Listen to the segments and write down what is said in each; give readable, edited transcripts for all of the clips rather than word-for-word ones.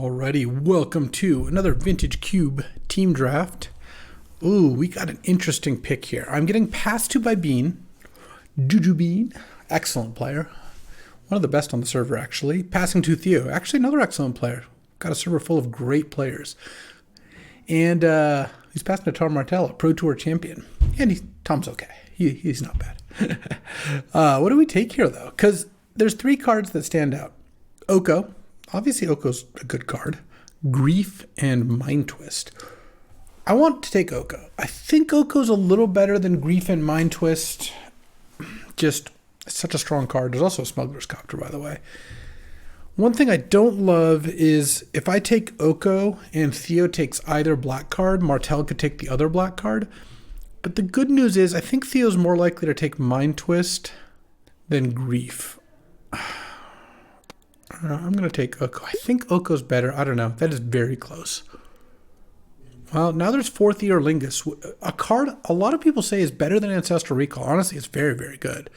Alrighty, welcome to another Vintage Cube team draft. Ooh, we got an interesting pick here. I'm getting passed to by Bean. Juju Bean, excellent player. One of the best on the server, actually. Passing to Theo, actually another excellent player. Got a server full of great players. And he's passing to Tom Martell, Pro Tour champion. And Tom's okay. He's not bad. What do we take here, though? Because there's three cards that stand out. Oko. Obviously, Oko's a good card. Grief and Mind Twist. I want to take Oko. I think Oko's a little better than Grief and Mind Twist. Just such a strong card. There's also a Smuggler's Copter, by the way. One thing I don't love is if I take Oko and Theo takes either black card, Martell could take the other black card. But the good news is I think Theo's more likely to take Mind Twist than Grief. I'm going to take Oko. I think Oko's better. I don't know. That is very close. Well, now there's Fourth Year Lingus. A card a lot of people say is better than Ancestral Recall. Honestly, it's very, very good.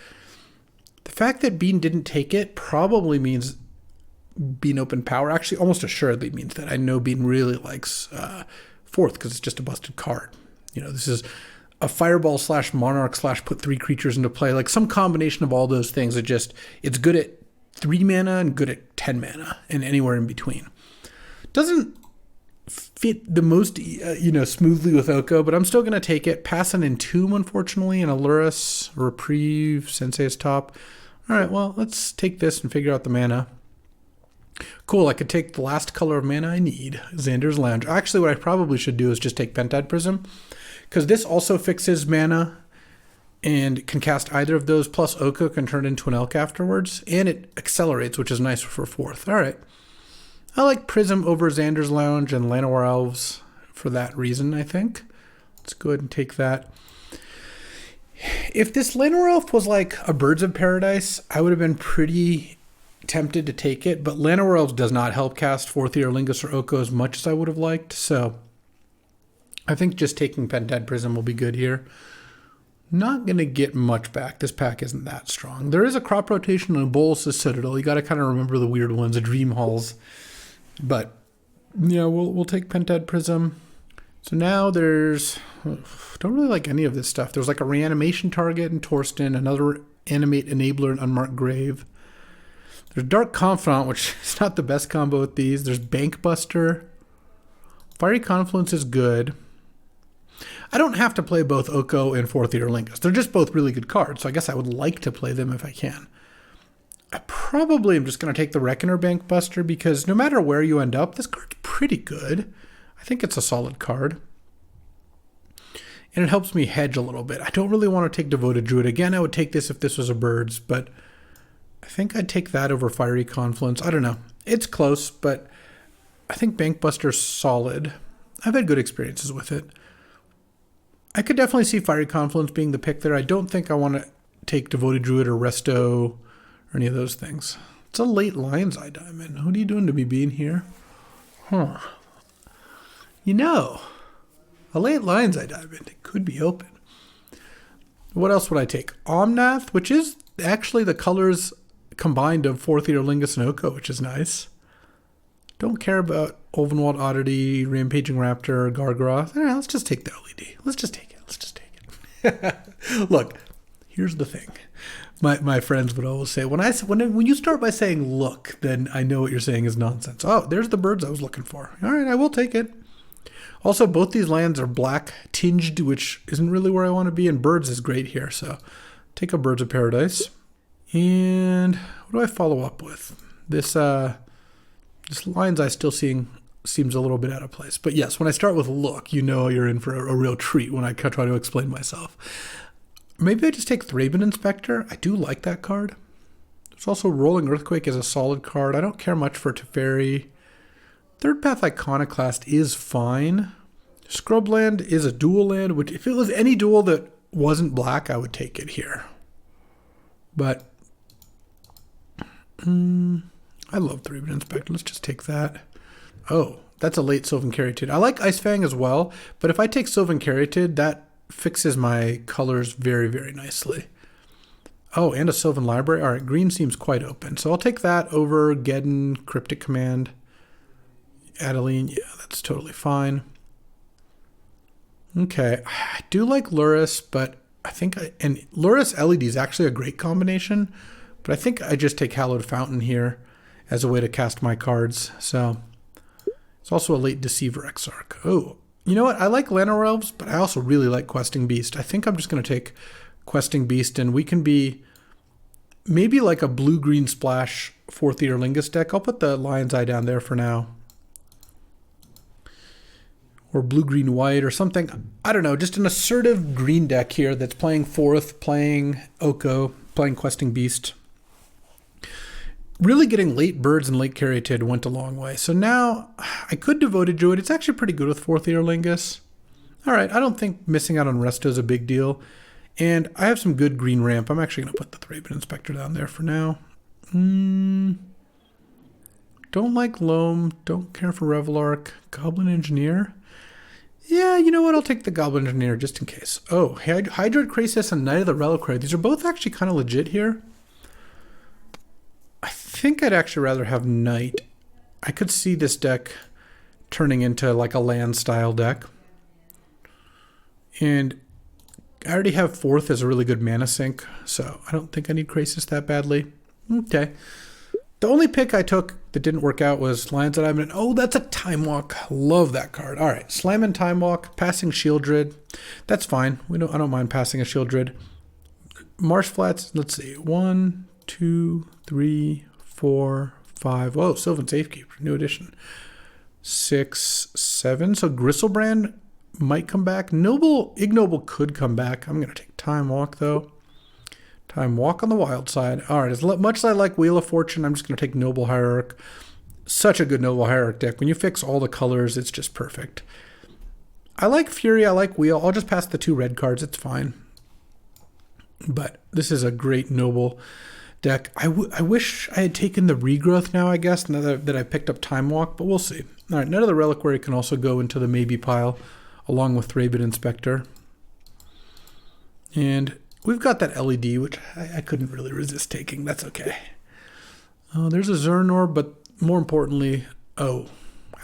The fact that Bean didn't take it probably means Bean Open Power. Actually, almost assuredly means that. I know Bean really likes Fourth because it's just a busted card. You know, this is a Fireball / Monarch / put 3 creatures into play. Like some combination of all those things. It's good at 3 mana and good at 10 mana and anywhere in between. Doesn't fit the most, smoothly with Oko, but I'm still going to take it. Pass an Entomb, unfortunately, and Aluris, Reprieve, Sensei's Top. All right, well, let's take this and figure out the mana. Cool, I could take the last color of mana I need, Xander's Lounge. Actually, what I probably should do is just take Pentad Prism, because this also fixes mana and can cast either of those, plus Oko can turn into an Elk afterwards, and it accelerates, which is nice for Fourth. All right. I like Prism over Xander's Lounge and Llanowar Elves for that reason, I think. Let's go ahead and take that. If this Llanowar Elf was like a Birds of Paradise, I would have been pretty tempted to take it, but Llanowar Elves does not help cast Fourth Year Lingus or Oko as much as I would have liked, so I think just taking Pentad Prism will be good here. Not going to get much back. This pack isn't that strong. There is a crop rotation on Bolas' Citadel. You got to kind of remember the weird ones, the Dream Halls. But, yeah, we'll take Pentad Prism. So now don't really like any of this stuff. There's like a Reanimation Target in Torsten, another Animate Enabler in Unmarked Grave. There's Dark Confidant, which is not the best combo with these. There's Bankbuster. Fiery Confluence is good. I don't have to play both Oko and Fourth Year Lingus. They're just both really good cards, so I guess I would like to play them if I can. I probably am just going to take the Reckoner Bankbuster because no matter where you end up, this card's pretty good. I think it's a solid card. And it helps me hedge a little bit. I don't really want to take Devoted Druid. Again, I would take this if this was a Birds, but I think I'd take that over Fiery Confluence. I don't know. It's close, but I think Bankbuster's solid. I've had good experiences with it. I could definitely see Fiery Confluence being the pick there. I don't think I want to take Devoted Druid or Resto or any of those things. It's a late Lion's Eye Diamond. What are you doing to me being here? Huh. A late Lion's Eye Diamond. It could be open. What else would I take? Omnath, which is actually the colors combined of Fourth Year Lingus and Oko, which is nice. Don't care about Ulvenwald Oddity, Rampaging Raptor, Gargaroth. Let's just take the LED. Let's just take it. Look, here's the thing. My friends would always say, when you start by saying look, then I know what you're saying is nonsense. Oh, there's the Birds I was looking for. All right, I will take it. Also, both these lands are black tinged, which isn't really where I want to be, and Birds is great here, so take a Birds of Paradise. And what do I follow up with? This Lion's Eye still seems a little bit out of place. But yes, when I start with look, you know you're in for a real treat when I try to explain myself. Maybe I just take Thraben Inspector. I do like that card. There's also Rolling Earthquake as a solid card. I don't care much for Teferi. Third Path Iconoclast is fine. Scrubland is a dual land, which if it was any dual that wasn't black, I would take it here. But I love Thraben Inspector. Let's just take that. Oh, that's a late Sylvan Caryatid. I like Ice Fang as well, but if I take Sylvan Caryatid, that fixes my colors very, very nicely. Oh, and a Sylvan Library. All right, green seems quite open. So I'll take that over Geddon, Cryptic Command. Adeline, yeah, that's totally fine. Okay, I do like Luris, but I think and Luris LED is actually a great combination, but I think I just take Hallowed Fountain here as a way to cast my cards. So it's also a late Deceiver Exarch. Oh, you know what? I like Llanowar Elves, but I also really like Questing Beast. I think I'm just going to take Questing Beast, and we can be maybe like a blue-green splash 4th Ear Lingus deck. I'll put the Lion's Eye down there for now. Or blue-green-white or something. I don't know, just an assertive green deck here that's playing 4th, playing Oko, playing Questing Beast. Really getting late Birds and late Caryatid went a long way. So now I could Devoted Druid. It's actually pretty good with 4th Ear Lingus. All right, I don't think missing out on Resto is a big deal. And I have some good green ramp. I'm actually going to put the Thraben Inspector down there for now. Don't like Loam. Don't care for Revelark. Goblin Engineer. Yeah, you know what? I'll take the Goblin Engineer just in case. Oh, Hydroid Krasis and Knight of the Reliquary. These are both actually kind of legit here. I think I'd actually rather have Knight. I could see this deck turning into like a land style deck. And I already have 4th as a really good mana sink, so I don't think I need Krasis that badly. Okay. The only pick I took that didn't work out was Lion's Eye. Oh, that's a Time Walk. Love that card. All right, slamming Time Walk, passing Shieldred. That's fine. I don't mind passing a Shieldred. Marsh Flats, let's see. 1, 2, 3, 4, 5. Whoa, Sylvan Safekeeper, new edition. 6, 7. So Gristlebrand might come back. Ignoble could come back. I'm going to take Time Walk, though. Time Walk on the wild side. All right, as much as I like Wheel of Fortune, I'm just going to take Noble Hierarch. Such a good Noble Hierarch deck. When you fix all the colors, it's just perfect. I like Fury. I like Wheel. I'll just pass the 2 red cards. It's fine. But this is a great Noble deck. I wish I had taken the Regrowth now, I guess, now that I picked up Time Walk, but we'll see. All right, Knight of the Reliquary can also go into the maybe pile along with Thraben Inspector. And we've got that LED, which I couldn't really resist taking. That's okay. There's a Zernor, but more importantly, I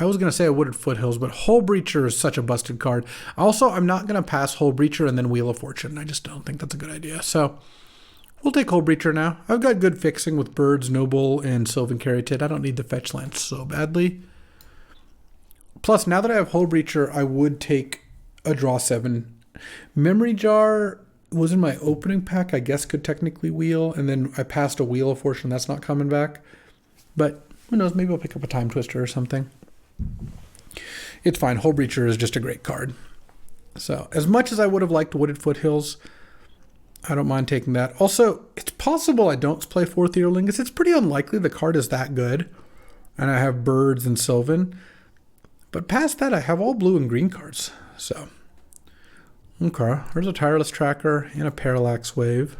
was going to say a Wooded Foothills, but Hull Breacher is such a busted card. Also, I'm not going to pass Hull Breacher and then Wheel of Fortune. I just don't think that's a good idea. So we'll take Hull Breacher now. I've got good fixing with Birds, Noble, and Sylvan Caryatid. I don't need the fetch land so badly. Plus, now that I have Hull Breacher, I would take a draw 7. Memory Jar was in my opening pack, I guess could technically wheel, and then I passed a Wheel of Fortune. That's not coming back. But who knows, maybe I'll pick up a Timetwister or something. It's fine. Hull Breacher is just a great card. So as much as I would have liked Wooded Foothills, I don't mind taking that. Also, it's possible I don't play 4th Ear Lingus. It's pretty unlikely the card is that good. And I have Birds and Sylvan. But past that, I have all blue and green cards. So, okay. There's a Tireless Tracker and a Parallax Wave.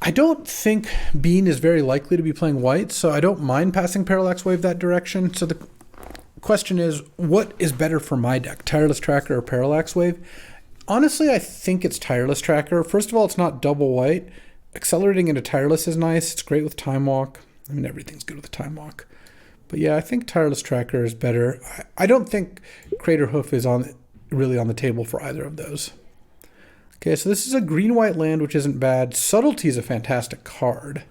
I don't think Bean is very likely to be playing white, so I don't mind passing Parallax Wave that direction. So the question is, what is better for my deck, Tireless Tracker or Parallax Wave? Honestly, I think it's Tireless Tracker. First of all, it's not double white. Accelerating into Tireless is nice. It's great with Time Walk. I mean, everything's good with Time Walk. But yeah, I think Tireless Tracker is better. I don't think Crater Hoof is really on the table for either of those. Okay, so this is a green-white land, which isn't bad. Subtlety is a fantastic card.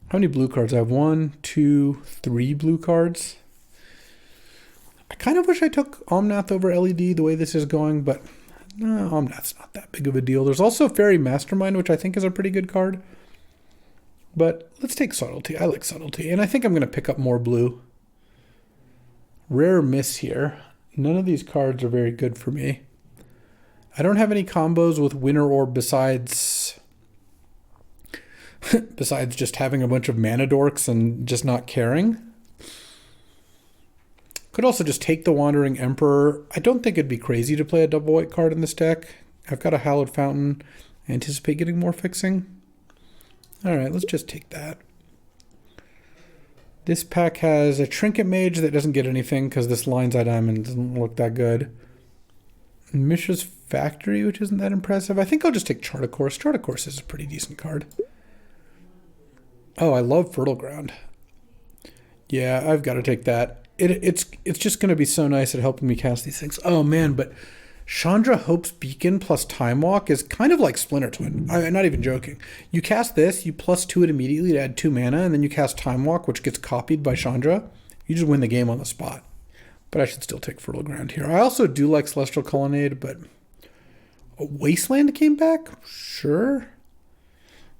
How many blue cards? I have 1, 2, 3 blue cards. I kind of wish I took Omnath over LED the way this is going, but no, Omnath's not that big of a deal. There's also Fairy Mastermind, which I think is a pretty good card. But let's take Subtlety. I like Subtlety, and I think I'm going to pick up more blue. Rare Miss here. None of these cards are very good for me. I don't have any combos with Winter Orb besides just having a bunch of mana dorks and just not caring. Could also just take the Wandering Emperor. I don't think it'd be crazy to play a double white card in this deck. I've got a Hallowed Fountain. I anticipate getting more fixing. All right, let's just take that. This pack has a Trinket Mage that doesn't get anything because this Lion's Eye Diamond doesn't look that good. Mishra's Factory, which isn't that impressive. I think I'll just take Chart a Course. Chart a Course is a pretty decent card. Oh, I love Fertile Ground. Yeah, I've got to take that. it's just going to be so nice at helping me cast these things. Oh man, but Chandra Hope's Beacon plus Time Walk is kind of like Splinter Twin. I'm not even joking. You cast this, you +2 it immediately to add 2 mana, and then you cast Time Walk, which gets copied by Chandra. You just win the game on the spot. But I should still take Fertile Ground here. I also do like Celestial Colonnade, but a Wasteland came back? Sure.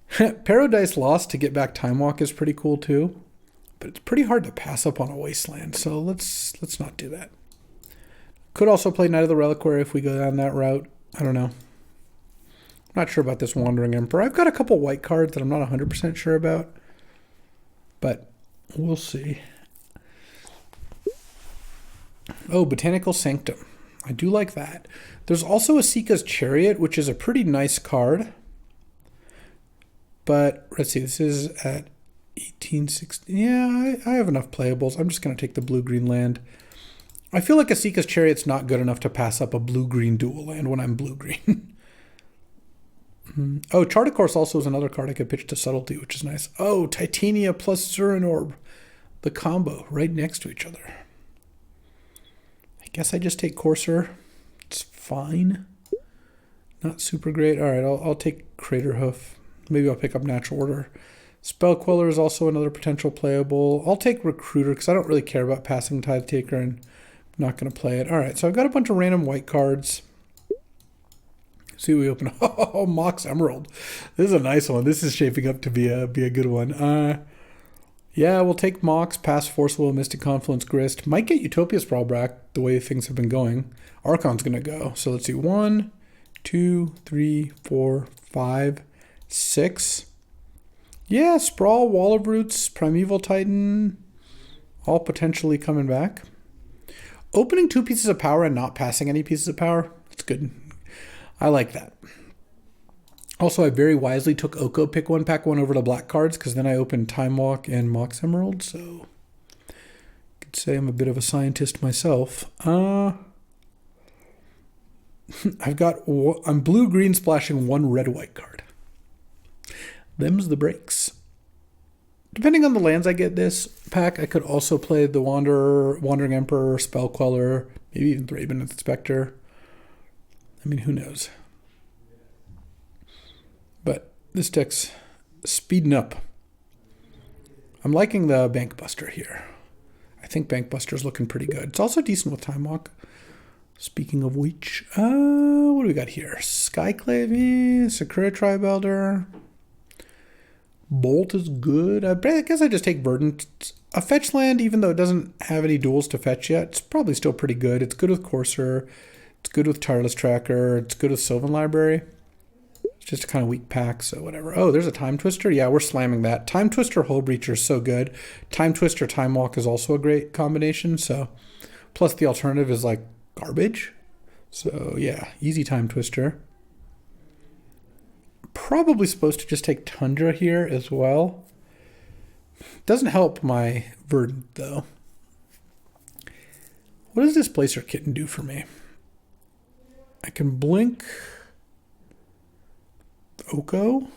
Paradise Lost to get back Time Walk is pretty cool too. But it's pretty hard to pass up on a Wasteland, so let's not do that. Could also play Knight of the Reliquary if we go down that route. I don't know. I'm not sure about this Wandering Emperor. I've got a couple white cards that I'm not 100% sure about. But we'll see. Oh, Botanical Sanctum. I do like that. There's also Asika's Chariot, which is a pretty nice card. But let's see, this is at 1860. Yeah, I have enough playables. I'm just going to take the blue-green land. I feel like Asika's Chariot's not good enough to pass up a blue-green dual land when I'm blue-green. Oh, Chart of Course also is another card I could pitch to Subtlety, which is nice. Oh, Titania plus Zurin Orb. The combo right next to each other. I guess I just take Courser. It's fine. Not super great. All right, I'll take Crater Hoof. Maybe I'll pick up Natural Order. Spell Queller is also another potential playable. I'll take Recruiter because I don't really care about passing Tithe Taker and I'm not going to play it. All right, so I've got a bunch of random white cards. See what we open. Oh, Mox Emerald. This is a nice one. This is shaping up to be a good one. Yeah, we'll take Mox, pass Force Will, Mystic Confluence, Grist. Might get Utopia Sprawlback the way things have been going. Archon's going to go. So let's see. 1, 2, 3, 4, 5, 6. Yeah, Sprawl, Wall of Roots, Primeval Titan, all potentially coming back. Opening 2 pieces of power and not passing any pieces of power. That's good. I like that. Also, I very wisely took Oko Pick 1, Pack 1 over to black cards because then I opened Time Walk and Mox Emerald. So I could say I'm a bit of a scientist myself. I'm blue-green splashing 1 red-white card. Them's the breaks. Depending on the lands I get this pack, I could also play the Wandering Emperor, Spell Queller, maybe even Thraben Inspector. I mean, who knows? But this deck's speeding up. I'm liking the Bankbuster here. I think Bankbuster's looking pretty good. It's also decent with Time Walk. Speaking of which, what do we got here? Skyclave, Sakura Tribe Elder. Bolt is good. I guess I just take Verdant. A fetch land, even though it doesn't have any duels to fetch yet, it's probably still pretty good. It's good with Courser. It's good with Tireless Tracker. It's good with Sylvan Library. It's just a kind of weak pack, so whatever. Oh, there's a Timetwister. Yeah, we're slamming that. Timetwister Hull Breacher is so good. Timetwister Time Walk is also a great combination. So, plus the alternative is like garbage. So yeah, easy Timetwister. Probably supposed to just take Tundra here as well. Doesn't help my Verdant though. What does Displacer Kitten do for me? I can blink Oko.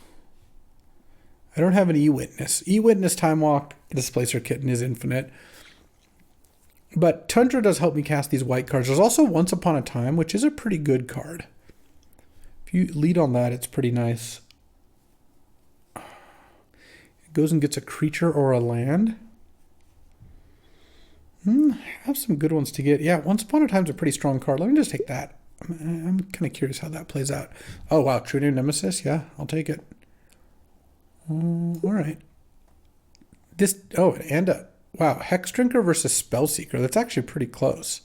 I don't have an E-Witness. E-Witness, Time Walk, Displacer Kitten is infinite. But Tundra does help me cast these white cards. There's also Once Upon a Time, which is a pretty good card. If you lead on that, it's pretty nice. It goes and gets a creature or a land. I have some good ones to get. Yeah, Once Upon a Time's a pretty strong card. Let me just take that. I'm kind of curious how that plays out. Oh, wow. True Name Nemesis. Yeah, I'll take it. All right. Wow. Hex Drinker versus Spellseeker. That's actually pretty close.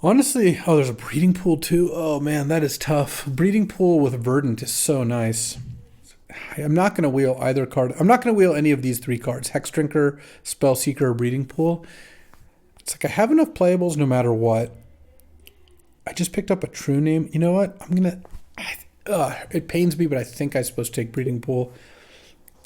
Honestly, there's a Breeding Pool too. Oh, man, that is tough. Breeding Pool with Verdant is so nice. I'm not going to wheel either card. I'm not going to wheel any of these 3 cards. Hex Drinker, Spellseeker, or Breeding Pool. It's like I have enough playables no matter what. I just picked up a True Name. You know what? It pains me, but I think I'm supposed to take Breeding Pool.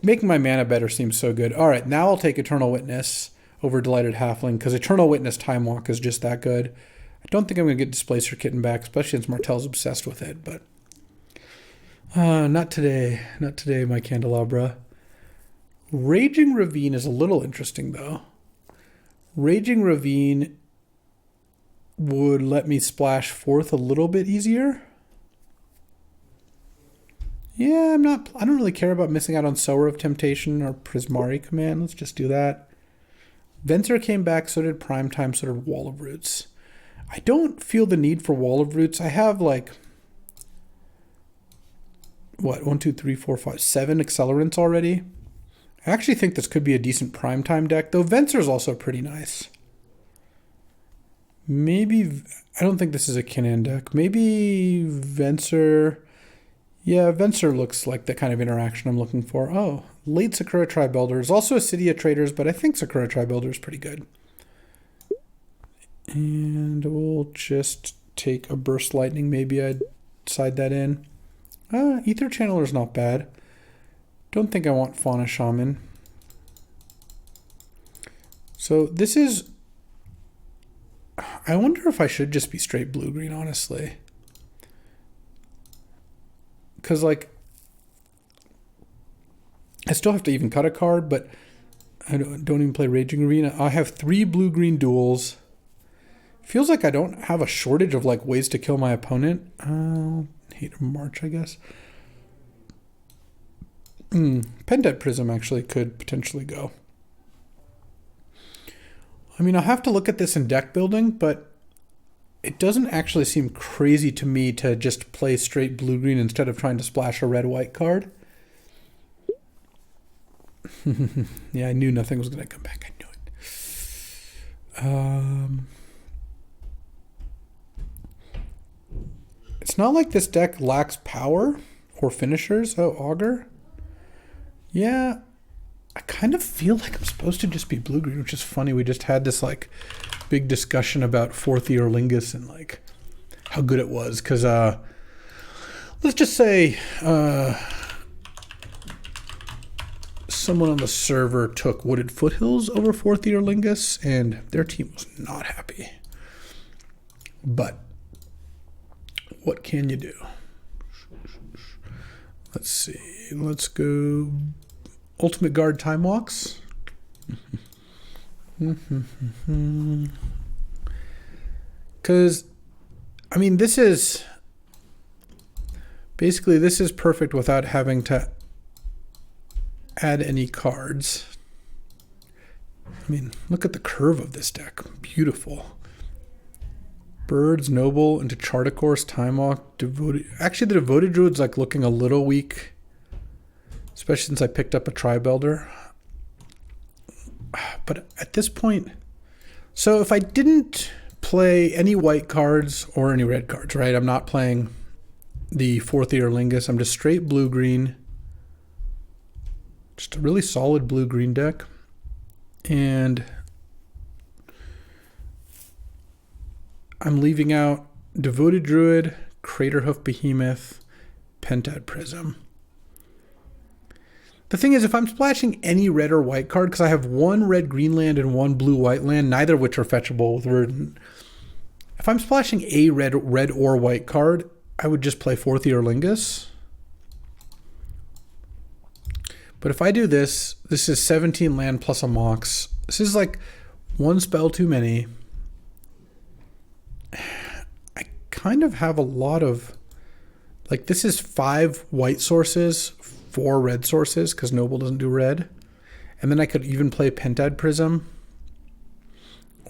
Making my mana better seems so good. All right, now I'll take Eternal Witness over Delighted Halfling because Eternal Witness Time Walk is just that good. I don't think I'm going to get Displacer Kitten back, especially since Martel's obsessed with it, but not today. Not today, my Candelabra. Raging Ravine is a little interesting, though. Raging Ravine would let me splash 4th a little bit easier. Yeah, I don't really care about missing out on Sower of Temptation or Prismari Command. Let's just do that. Venser came back, so did Primetime, so did Wall of Roots. I don't feel the need for Wall of Roots. I have like, what, 1, 2, 3, 4, 5, 7 accelerants already. I actually think this could be a decent Primetime deck, though Venser's also pretty nice. Maybe, I don't think this is a Kinnan deck. Maybe Venser. Yeah, Venser looks like the kind of interaction I'm looking for. Oh, late Sakura Tri-Builder is also a City of Traders, but I think Sakura Tri-Builder is pretty good. And we'll just take a Burst Lightning. Maybe I'd side that in. Ether Channeler's not bad. Don't think I want Fauna Shaman. So this is... I wonder if I should just be straight blue-green, honestly. Because, like, I still have to even cut a card, but I don't even play Raging Arena. I have 3 blue-green duels. Feels like I don't have a shortage of, like, ways to kill my opponent. Hate of March, I guess. Pentad Prism actually could potentially go. I mean, I'll have to look at this in deck building, but it doesn't actually seem crazy to me to just play straight blue-green instead of trying to splash a red-white card. Yeah, I knew nothing was going to come back. I knew it. It's not like this deck lacks power or finishers. Oh, Augur. Yeah, I kind of feel like I'm supposed to just be blue-green, which is funny. We just had this, like, big discussion about 4th Year Lingus and, like, how good it was. Because, let's just say someone on the server took Wooded Foothills over 4th Year Lingus, and their team was not happy. But what can you do? Let's see. Let's go Ultimate Guard Time Walks. Because, I mean, this is basically, this is perfect without having to add any cards. I mean, look at the curve of this deck. Beautiful. Birds, Noble, into Charticourse, Time Walk, Devoted. Actually, the Devoted Druid's like looking a little weak, especially since I picked up a Tri-Builder. But at this point, so if I didn't play any white cards or any red cards, right? I'm not playing the 4th Year Lingus. I'm just straight blue-green. Just a really solid blue-green deck. And I'm leaving out Devoted Druid, Craterhoof Behemoth, Pentad Prism. The thing is, if I'm splashing any red or white card, because I have 1 red-green land and 1 blue-white land, neither of which are fetchable with Verdant. If I'm splashing a red or white card, I would just play 4th Year Lingus. But if I do this, this is 17 land plus a Mox. This is like 1 spell too many. I kind of have a lot of, like, this is 5 white sources, 4 red sources, because Noble doesn't do red. And then I could even play Pentad Prism.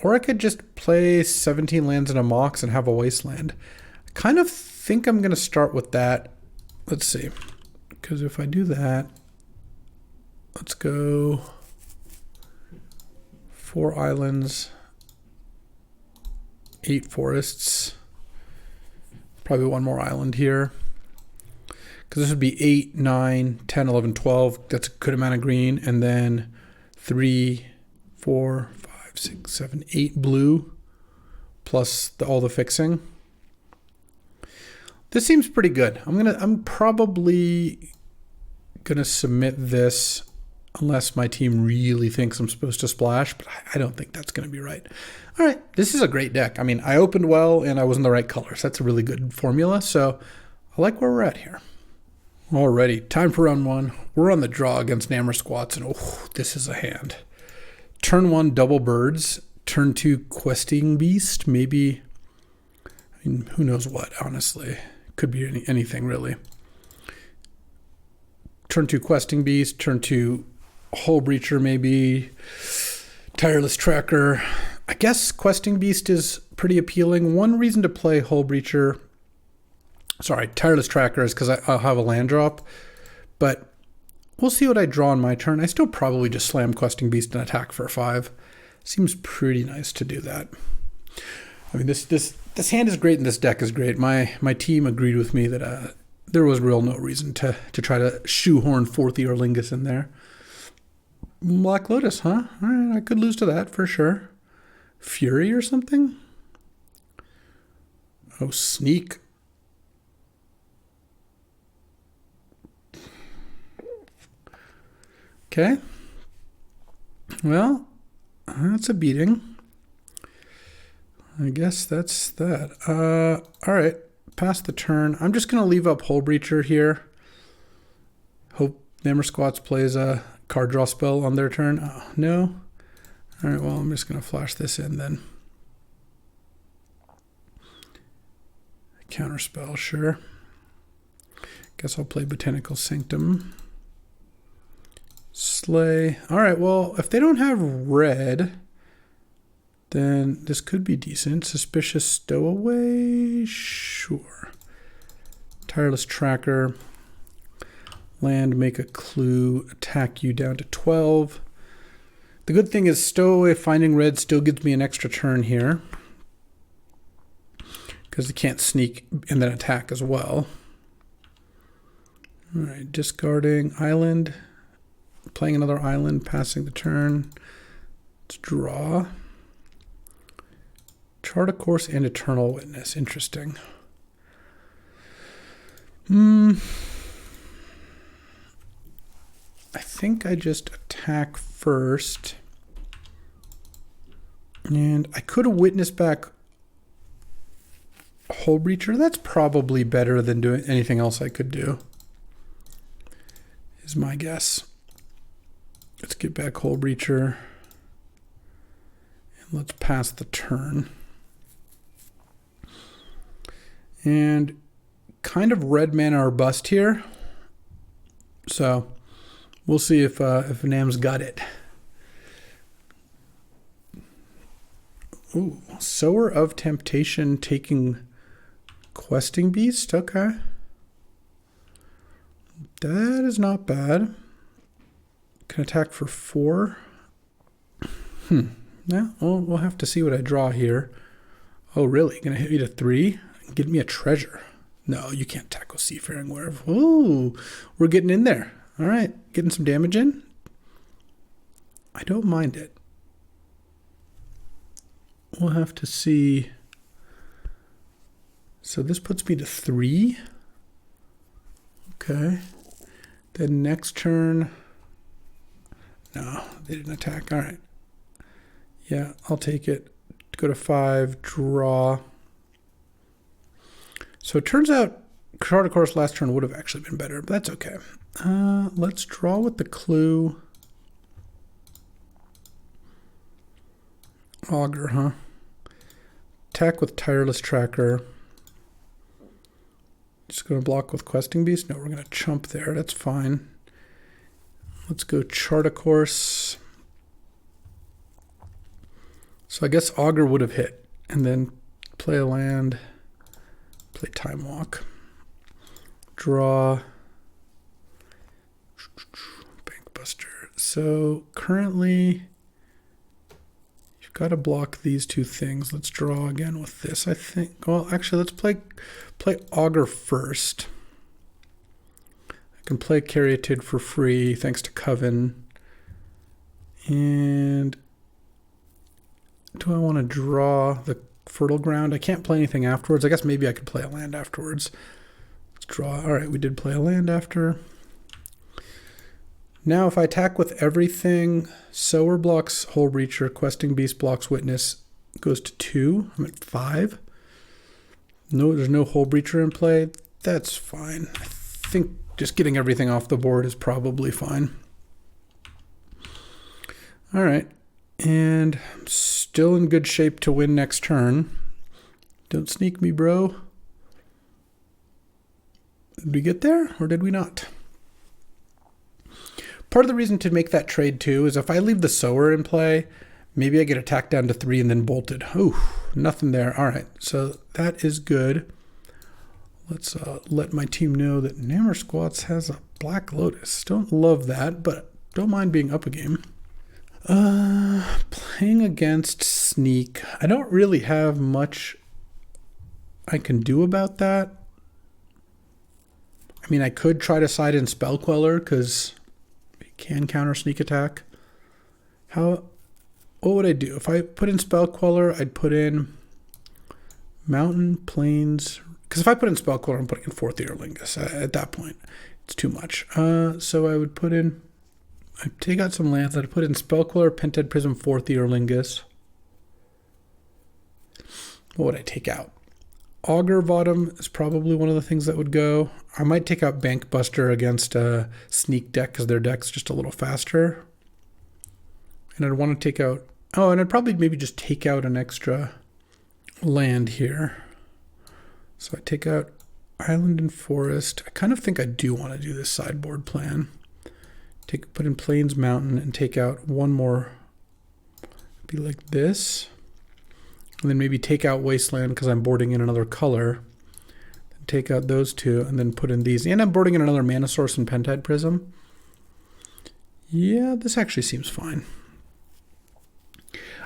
Or I could just play 17 lands and a Mox and have a Wasteland. I kind of think I'm going to start with that. Let's see. Because if I do that, let's go 4 islands, 8 forests, probably 1 more island here. Because this would be 8, 9, 10, 11, 12. That's a good amount of green. And then 3, 4, 5, 6, 7, 8 blue, plus all the fixing. This seems pretty good. I'm probably gonna submit this unless my team really thinks I'm supposed to splash, but I don't think that's gonna be right. All right, this is a great deck. I mean, I opened well and I was in the right colors. That's a really good formula. So I like where we're at here. Alrighty, time for round 1. We're on the draw against Nammer Squats, and oh, this is a hand. Turn 1, double birds. Turn 2 Questing Beast, maybe. I mean, who knows what, honestly. Could be anything, really. Turn 2 Questing Beast, turn 2 Hull Breacher, maybe. Tireless Tracker. I guess Questing Beast is pretty appealing. One reason to play Hull Breacher, Tireless Tracker, is because I'll have a land drop. But we'll see what I draw on my turn. I still probably just slam Questing Beast and attack for a 5. Seems pretty nice to do that. I mean, this hand is great and this deck is great. My team agreed with me that there was no reason to try to shoehorn 4th Eorlingus in there. Black Lotus, huh? All right, I could lose to that for sure. Fury or something? Oh, Sneak. Okay. Well, that's a beating. I guess that's that. All right, pass the turn. I'm just going to leave up Hull Breacher here. Hope Namor plays a card draw spell on their turn. Oh, no. All right, well, I'm just going to flash this in then. Counter spell, sure. Guess I'll play Botanical Sanctum. Slay. All right, well, if they don't have red, then this could be decent. Suspicious Stowaway, sure. Tireless Tracker. Land, make a clue, attack you down to 12. The good thing is Stowaway finding red still gives me an extra turn here, because they can't sneak and then attack as well. All right, discarding island, playing another island, passing the turn. Let's draw. Chart a Course and Eternal Witness. Interesting. I think I just attack first. And I could have witnessed back Hull Breacher. That's probably better than doing anything else I could do, is my guess. Let's get back Hull Breacher. And let's pass the turn. And kind of red mana or bust here. So we'll see if Nam's got it. Ooh, Sower of Temptation taking Questing Beast. Okay. That is not bad. Can attack for 4. Yeah, well, we'll have to see what I draw here. Oh, really? Gonna hit me to 3? Give me a treasure. No, you can't tackle Seafaring Werewolf. Ooh, we're getting in there. All right, getting some damage in. I don't mind it. We'll have to see. So this puts me to 3. Okay. Then next turn. No, they didn't attack. All right. Yeah, I'll take it. Go to 5, draw. So it turns out Chart a Course last turn would have actually been better, but that's okay. Let's draw with the clue. Augur, huh? Attack with Tireless Tracker. Just going to block with Questing Beast. No, we're going to chump there. That's fine. Let's go Chart a Course. So I guess Augur would have hit. And then play a land. Play Time Walk. Draw. Bankbuster. So currently, you've got to block these 2 things. Let's draw again with this, I think. Well, actually, let's play Augur first. I can play Caryatid for free thanks to Coven. And do I want to draw the Fertile Ground? I can't play anything afterwards. I guess maybe I could play a land afterwards. Let's draw. All right, we did play a land after. Now, if I attack with everything, Sower blocks Hull Breacher, Questing Beast blocks Witness, goes to 2. I'm at 5. No, there's no Hull Breacher in play. That's fine. I think just getting everything off the board is probably fine. All right, and I'm Still in good shape to win next turn. Don't sneak me, bro. Did we get there or did we not? Part of the reason to make that trade too is if I leave the sower in play, maybe I get attacked down to 3 and then bolted. Ooh, nothing there. All right, so that is good. Let's let my team know that Nammer Squats has a Black Lotus. Don't love that, but don't mind being up a game. Playing against Sneak. I don't really have much I can do about that. I mean, I could try to side in Spell Queller because he can counter Sneak Attack. What would I do? If I put in Spell Queller, I'd put in Mountain, Plains. Because if I put in Spell Queller, I'm putting in 4th Earlingus. At that point, it's too much. So I would put in... I'd take out some lands. I'd put in Spell Queller, Pentad Prism, 4th Earlingus. What would I take out? Augur Bottom is probably one of the things that would go. I might take out Bank Buster against a Sneak deck because their deck's just a little faster. And I'd want to take out... Oh, and I'd probably maybe just take out an extra land here. So I take out Island and Forest. I kind of think I do want to do this sideboard plan. Put in Plains Mountain and take out one more. Be like this. And then maybe take out Wasteland because I'm boarding in another color. Then take out those two and then put in these. And I'm boarding in another Mana Source and Pentad Prism. Yeah, this actually seems fine.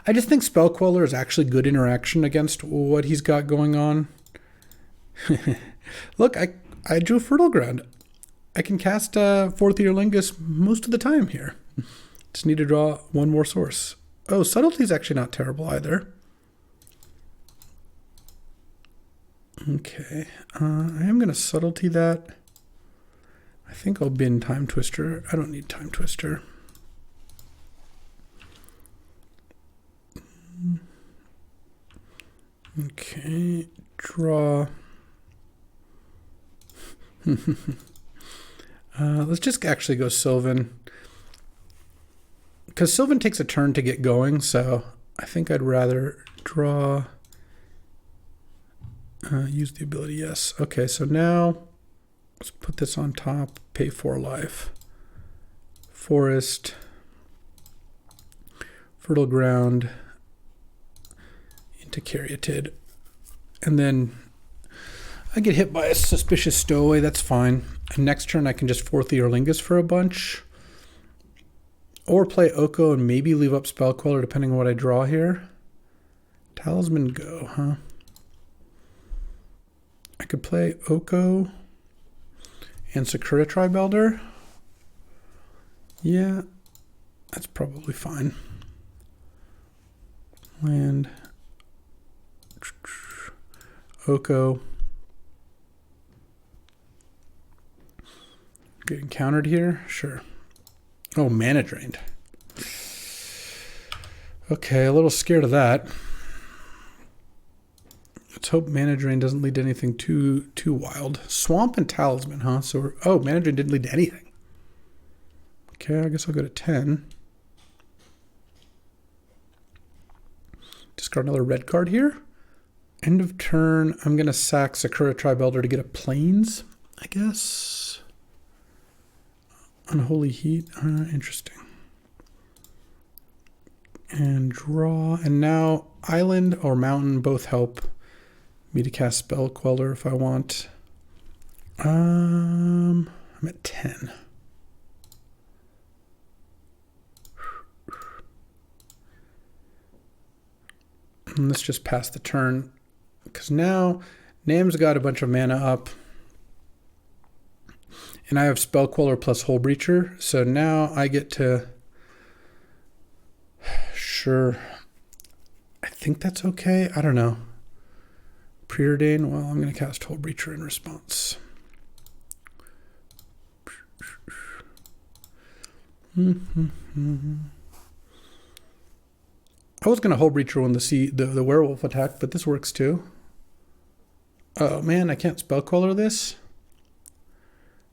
I just think Spell Queller is actually good interaction against what he's got going on. Look, I drew Fertile Ground. I can cast 4th Earlingus most of the time here. Just need to draw one more source. Oh, Subtlety is actually not terrible either. Okay, I am going to Subtlety that. I think I'll bin Timetwister. I don't need Timetwister. Okay, draw. Let's just actually go Sylvan. Because Sylvan takes a turn to get going, so I think I'd rather draw. Use the ability, yes. Okay, so now let's put this on top. Pay 4 life. Forest. Fertile Ground. Into Caryatid. And then I get hit by a Suspicious Stowaway, that's fine. And next turn I can just 4th Earlingus for a bunch. Or play Oko and maybe leave up Spell Queller depending on what I draw here. Talisman go, huh? I could play Oko and Sakura Tribe Elder. Yeah, that's probably fine. Land. Oko. Getting countered here? Sure. Oh, mana drained. Okay, a little scared of that. Let's hope mana drain doesn't lead to anything too wild. Swamp and Talisman, huh? So mana drain didn't lead to anything. Okay, I guess I'll go to 10. Discard another red card here. End of turn, I'm going to sack Sakura Tribe Elder to get a Plains, I guess. Unholy Heat, interesting. And draw, and now Island or Mountain both help me to cast Spell Queller if I want. I'm at 10. And let's just pass the turn, because now Nam's got a bunch of mana up. And I have Spell Queller plus Hull Breacher, so now I get to... Sure. I think that's okay. I don't know. Preordain, well, I'm going to cast Hull Breacher in response. I was going to Hull Breacher when the werewolf attacked, but this works too. Oh man, I can't Spell Queller this.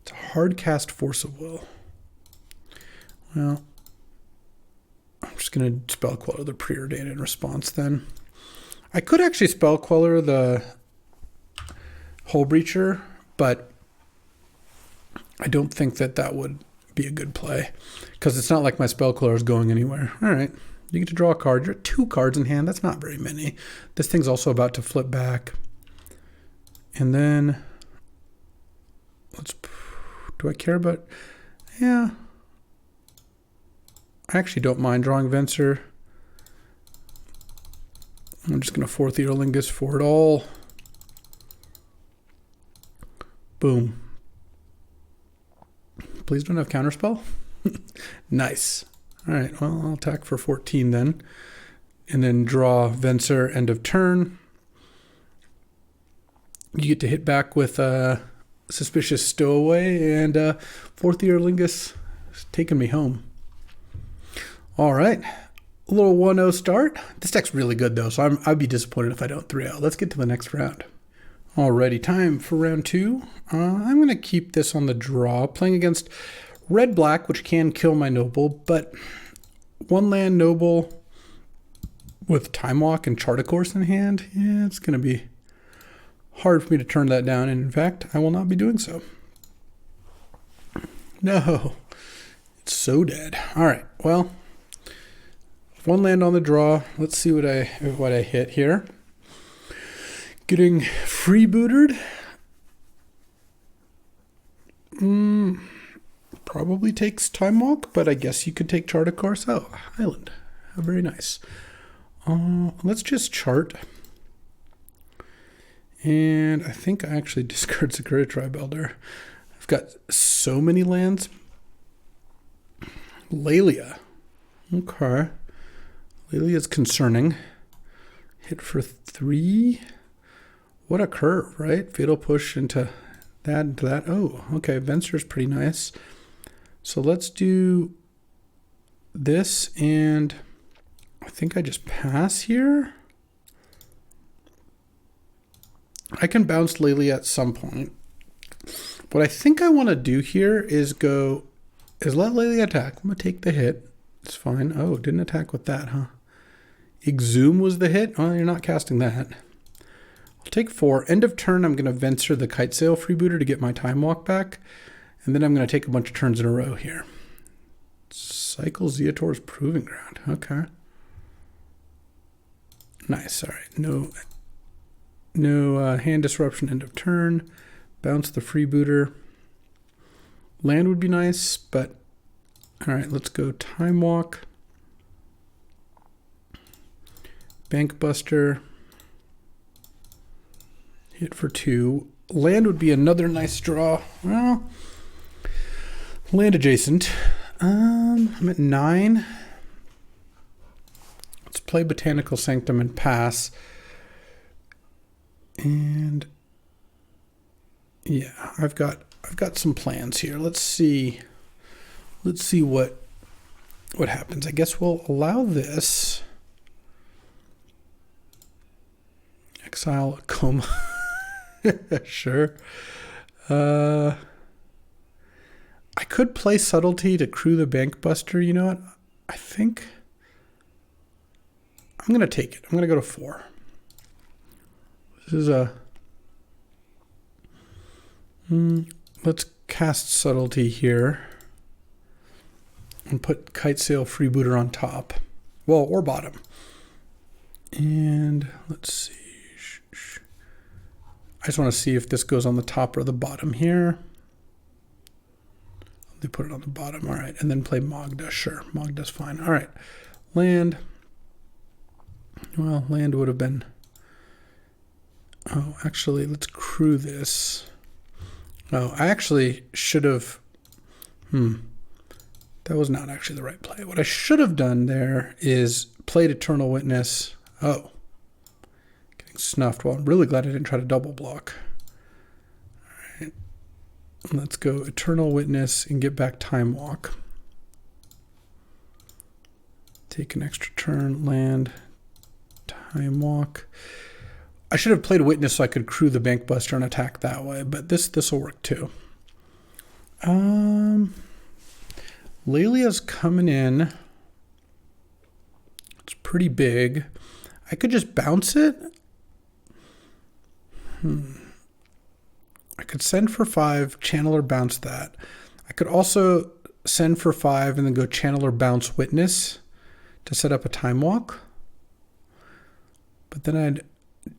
It's a hard cast Force of Will. Well, I'm just going to Spell Queller the Preordained response then. I could actually Spell Queller the Hole Breacher, but I don't think that would be a good play because it's not like my Spell Queller is going anywhere. All right, you get to draw a card. You're 2 cards in hand. That's not very many. This thing's also about to flip back. And then, do I care about, yeah. I actually don't mind drawing Venser. I'm just going to 4th Eorlingus for it all. Boom. Please don't have Counterspell. Nice. All right, well, I'll attack for 14 then. And then draw Venser end of turn. You get to hit back with Suspicious Stowaway, and 4th Eorlingus is taking me home. All right, a little 1-0 start. This deck's really good though, so I'd be disappointed if I don't 3-0. Let's get to the next round. Alrighty, time for round 2. I'm going to keep this on the draw, playing against red-black, which can kill my Noble, but 1 land Noble with Time Walk and Chart a Course in hand, yeah, it's going to be hard for me to turn that down, and in fact, I will not be doing so. No, it's so dead. All right, well, 1 land on the draw. Let's see what I hit here. Getting freebooted. Probably takes Time Walk, but I guess you could take Chart a Course. Oh, Highland. Very nice. Let's just chart. And I think I actually discard Sakura Tribe Elder. I've got so many lands. Lelia. Okay. Lelia's concerning. Hit for 3. What a curve, right? Fatal Push into that. Oh, okay. Venser's pretty nice. So let's do this, and I think I just pass here. I can bounce Lelia at some point. What I think I want to do here is let Lelia attack. I'm going to take the hit. It's fine. Oh, didn't attack with that, huh? Exhume was the hit? Oh, you're not casting that. I'll take 4. End of turn, I'm going to Venser the Kite Sail Freebooter to get my Time Walk back. And then I'm going to take a bunch of turns in a row here. Cycle Zeator's Proving Ground. Okay. Nice. All right. No hand disruption end of turn. Bounce the Freebooter. Land would be nice, but all right, let's go Time Walk. Bank Buster. Hit for 2. Land would be another nice draw. Well, land adjacent. I'm at 9. Let's play Botanical Sanctum and pass. And yeah, I've got some plans here. Let's see what happens. I guess we'll allow this. Exile a Coma. Sure. I could play Subtlety to crew the Bank Buster. You know what? I think I'm going to take it. I'm going to go to 4. This is a... let's cast Subtlety here and put Kite Sail Freebooter on top. Well, or bottom. And let's see. I just want to see if this goes on the top or the bottom here. They put it on the bottom. All right. And then play Magda. Sure. Magda's fine. All right. Land. Well, land would have been... Oh, actually, let's crew this. Oh, I actually should have... That was not actually the right play. What I should have done there is played Eternal Witness. Oh. Getting snuffed. Well, I'm really glad I didn't try to double block. All right. Let's go Eternal Witness and get back Time Walk. Take an extra turn, land, Time Walk. I should have played Witness so I could crew the Bank Buster and attack that way, but this will work too. Lelia's coming in. pretty big. I could just bounce it. I could send for 5, channel or bounce that. I could also send for 5 and then go channel or bounce witness to set up a time walk. But then I'd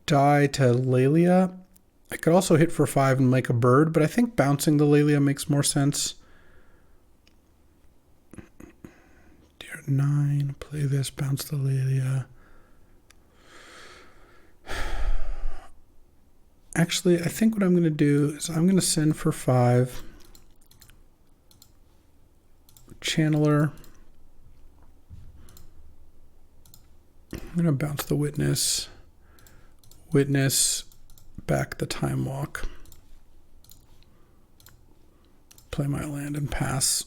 die to Lelia. I could also hit for 5 and make a bird, but I think bouncing the Lelia makes more sense. Deer 9, play this, bounce the Lelia. Actually, I think what I'm going to do is I'm going to send for 5. Channeler. I'm going to bounce the witness. Witness, back the time walk. Play my land and pass.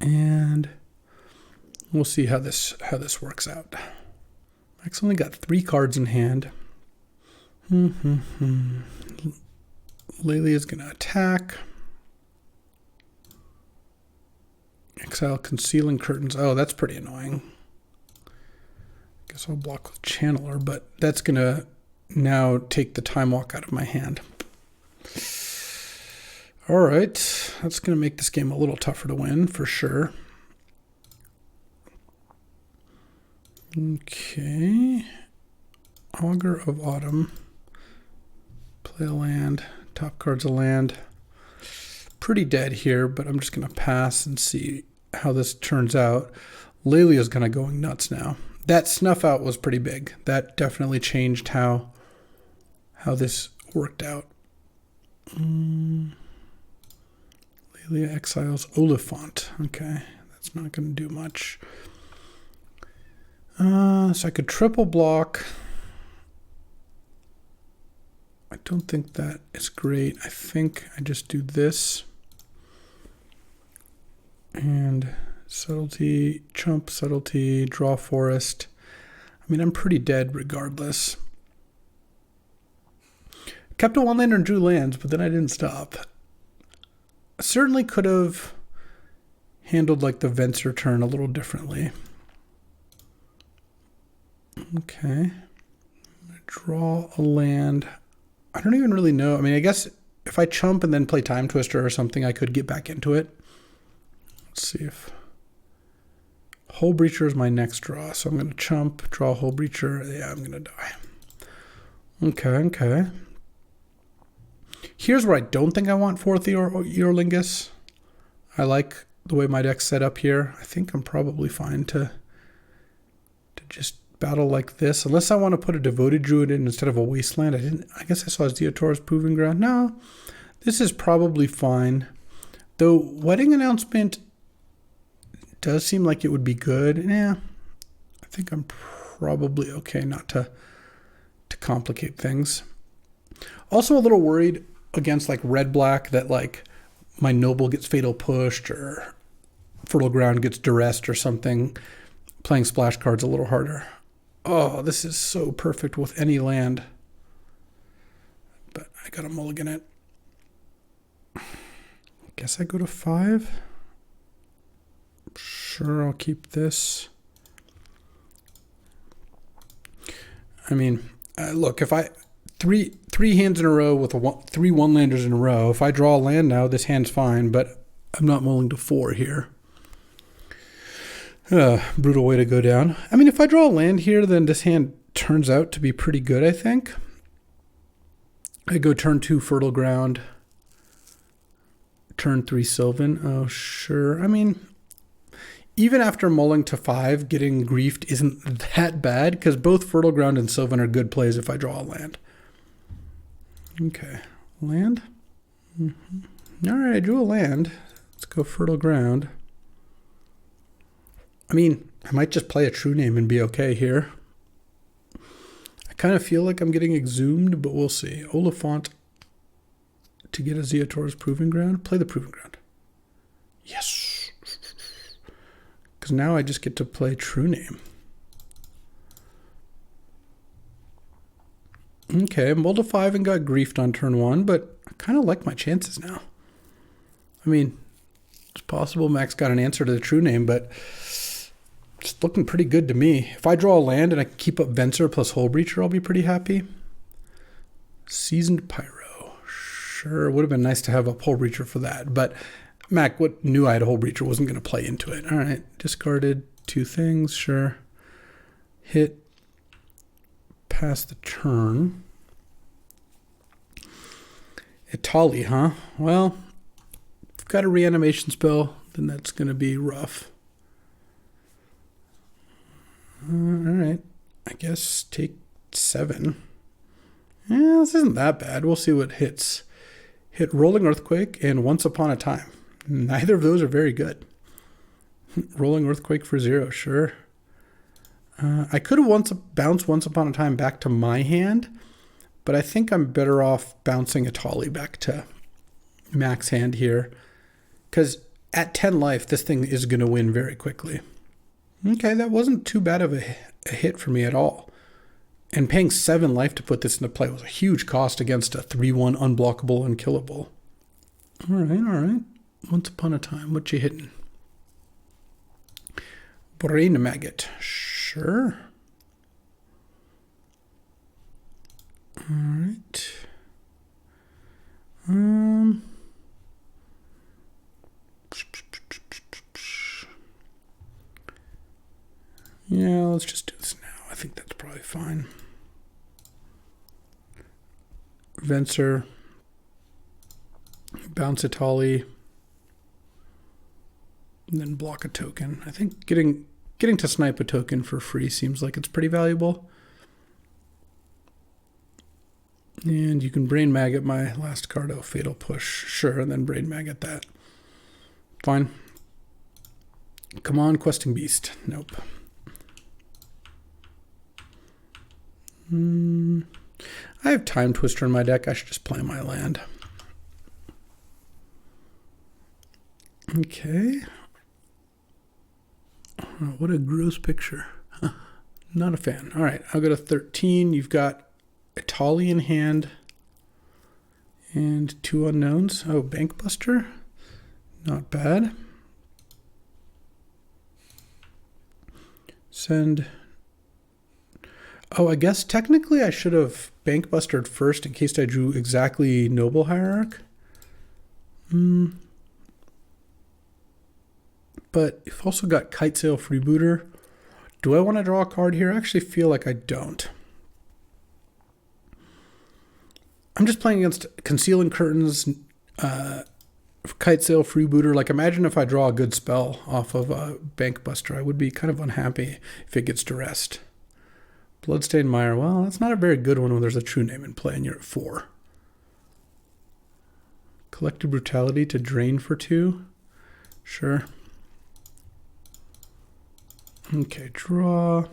And we'll see how this works out. I only got 3 cards in hand. Lelia is going to attack. Exile concealing curtains. Oh, that's pretty annoying. Guess I'll block with Channeler, but that's going to now take the time walk out of my hand. All right. That's going to make this game a little tougher to win for sure. Okay. Augur of Autumn. Play a land. Top card's a land. Pretty dead here, but I'm just going to pass and see how this turns out. Lelia's kind of going nuts now. That snuff out was pretty big. That definitely changed how this worked out. Lelia exiles Oliphant. Okay, that's not going to do much. So I could triple block. I don't think that is great. I think I just do this. And subtlety, chump, subtlety, draw forest. I mean, I'm pretty dead regardless. Kept a 1-lander and drew lands, but then I didn't stop. I certainly could have handled like the Venser turn a little differently. Okay. Draw a land. I don't even really know. I mean, I guess if I chump and then play Timetwister or something, I could get back into it. Let's see if Hole Breacher is my next draw. So I'm going to chump, draw Hole Breacher. Yeah, I'm going to die. Okay. Here's where I don't think I want 4th Eorlingus. I like the way my deck's set up here. I think I'm probably fine to just battle like this, unless I want to put a Devoted Druid in instead of a Wasteland. I guess I saw Zeotor's Proving Ground. No, this is probably fine. Though Wedding Announcement does seem like it would be good. Yeah, I think I'm probably okay not to complicate things. Also a little worried against like red-black that like my Noble gets Fatal Pushed or Fertile Ground gets duressed or something. Playing splash cards a little harder. Oh, this is so perfect with any land. But I got to mulligan it. Guess I go to 5. Sure, I'll keep this. I mean, look, if I... Three hands in a row with 3 1-landers in a row. If I draw a land now, this hand's fine, but I'm not mulling to 4 here. Brutal way to go down. I mean, if I draw a land here, then this hand turns out to be pretty good, I think. I go turn 2 Fertile Ground. Turn 3 Sylvan. Oh, sure. I mean, even after mulling to 5, getting griefed isn't that bad, because both Fertile Ground and Sylvan are good plays if I draw a land. Okay. Land? All right, I drew a land. Let's go Fertile Ground. I mean, I might just play a True Name and be okay here. I kind of feel like I'm getting exhumed, but we'll see. Oliphant to get a Zeotor's Proving Ground. Play the Proving Ground. Yes. Because now I just get to play True Name. Okay, mulled to 5 and got griefed on turn 1, but I kind of like my chances now. I mean, it's possible Max got an answer to the True Name, but It's looking pretty good to me. If I draw a land and I keep up Venser plus Hull Breacher, I'll be pretty happy. Seasoned Pyro. Sure, would have been nice to have a Hull Breacher for that. But Mac knew I had a Hull Breacher, wasn't going to play into it. All right, discarded 2 things, sure. Hit, pass the turn. Itali, huh? Well, if I've got a reanimation spell, then that's going to be rough. All right, I guess take 7. Yeah, this isn't that bad. We'll see what hits. Hit Rolling Earthquake and Once Upon a Time. Neither of those are very good. Rolling Earthquake for 0, sure. I could have bounced Once Upon a Time back to my hand, but I think I'm better off bouncing Itali back to Mac's hand here. Because at 10 life, this thing is going to win very quickly. Okay, that wasn't too bad of a hit for me at all. And paying 7 life to put this into play was a huge cost against a 3-1 unblockable, unkillable. All right. Once Upon a Time, what you hitting? Brain Maggot, sure. All right. Yeah, let's just do this now. I think that's probably fine. Venser, bounce Itali, and then block a token. I think getting to snipe a token for free seems like it's pretty valuable. And you can Brain Maggot my last card. Oh, Fatal Push. Sure, and then Brain Maggot that. Fine. Come on, Questing Beast. Nope. I have Timetwister in my deck. I should just play my land. Okay. Oh, what a gross picture. Not a fan. All right, I'll go to 13. You've got Itali in hand and 2 unknowns. Oh, Bankbuster. Not bad. Send. Oh, I guess technically I should have Bankbustered first in case I drew exactly Noble Hierarch. But you've also got Kitesail Freebooter. Do I want to draw a card here? I actually feel like I don't. I'm just playing against Concealing Curtains, Kitesail Freebooter. Like, imagine if I draw a good spell off of a Bankbuster. I would be kind of unhappy if it gets duressed. Bloodstained Mire. Well, that's not a very good one when there's a True Name in play and you're at 4. Collective Brutality to drain for 2. Sure. Okay, draw.